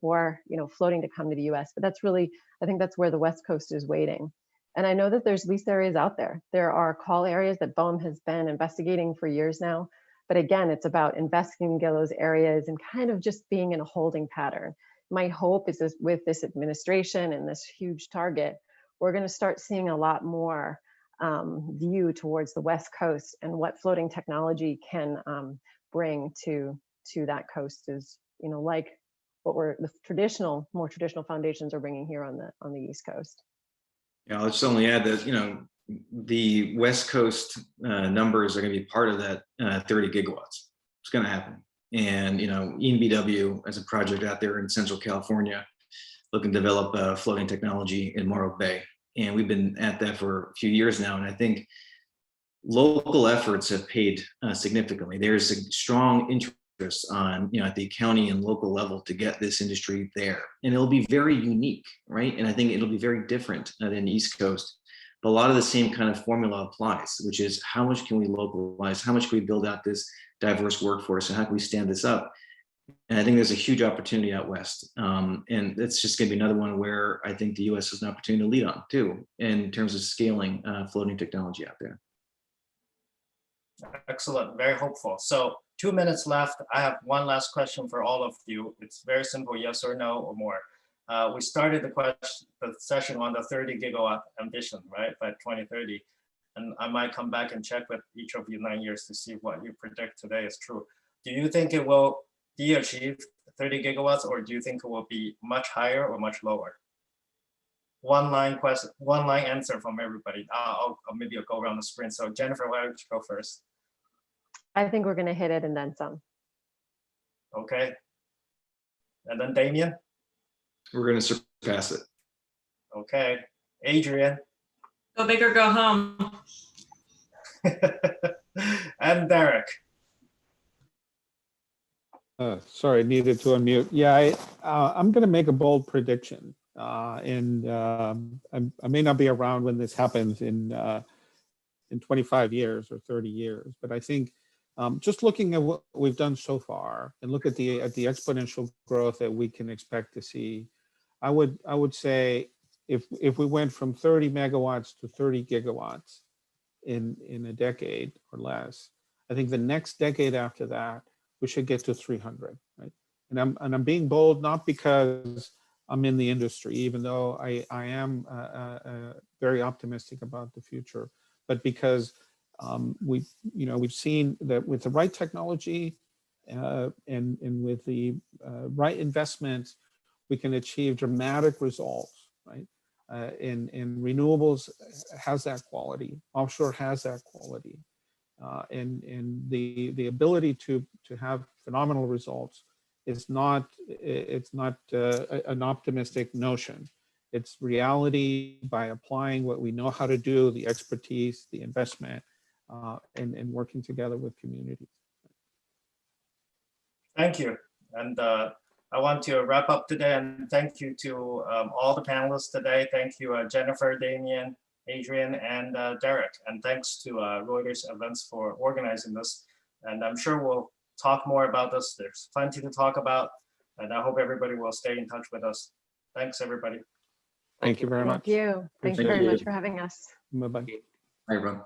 for, floating to come to the US. But that's really, I think that's where the West Coast is waiting. And I know that there's lease areas out there. There are call areas that BOEM has been investigating for years now. But again, it's about investigating those areas and kind of just being in a holding pattern. My hope is with this administration and this huge target, we're going to start seeing a lot more view towards the West Coast and what floating technology can bring to that coast is, like what the more traditional foundations are bringing here on the East Coast. Yeah, I'll just only add that, the West Coast numbers are going to be part of that 30 gigawatts. It's going to happen. And, ENBW as a project out there in Central California, looking to develop floating technology in Morro Bay. And we've been at that for a few years now. And I think local efforts have paid significantly. There's a strong interest on, at the county and local level to get this industry there. And it'll be very unique, right? And I think it'll be very different than the East Coast. But a lot of the same kind of formula applies, which is how much can we localize? How much can we build out this diverse workforce? And how can we stand this up? And I think there's a huge opportunity out West. And it's just going to be another one where I think the US has an opportunity to lead on too, in terms of scaling floating technology out there. Excellent, very hopeful. So 2 minutes left. I have one last question for all of you. It's very simple, yes or no or more. We started the session on the 30 gigawatt ambition, right, by 2030. And I might come back and check with each of you 9 years to see what you predict today is true. Do you think it will be achieved 30 gigawatts, or do you think it will be much higher or much lower? One line question, one line answer from everybody. Maybe I'll go around the sprint. So Jennifer, why don't you go first? I think we're going to hit it and then some. Okay. And then Damien? We're going to surpass it. Okay. Adrian? Go big or go home. And Derek? Sorry, needed to unmute. Yeah, I'm going to make a bold prediction. I may not be around when this happens in 25 years or 30 years, but I think just looking at what we've done so far and look at the exponential growth that we can expect to see, I would say if we went from 30 megawatts to 30 gigawatts in a decade or less, I think the next decade after that, we should get to 300, right? And I'm being bold, not because I'm in the industry, even though I am very optimistic about the future, but because we've seen that with the right technology and with the right investments, we can achieve dramatic results, right? And renewables has that quality. Offshore has that quality, and the ability to have phenomenal results is not an optimistic notion. It's reality by applying what we know how to do, the expertise, the investment, and working together with communities. Thank you. And I want to wrap up today and thank you to all the panelists today. Thank you, Jennifer, Damien, Adrian, and Derek. And thanks to Reuters Events for organizing this. And I'm sure we'll talk more about this. There's plenty to talk about. And I hope everybody will stay in touch with us. Thanks, everybody. Thank you very much. Thank you. Thank you Thank very you. much for having us. Bye-bye. Hi, everyone.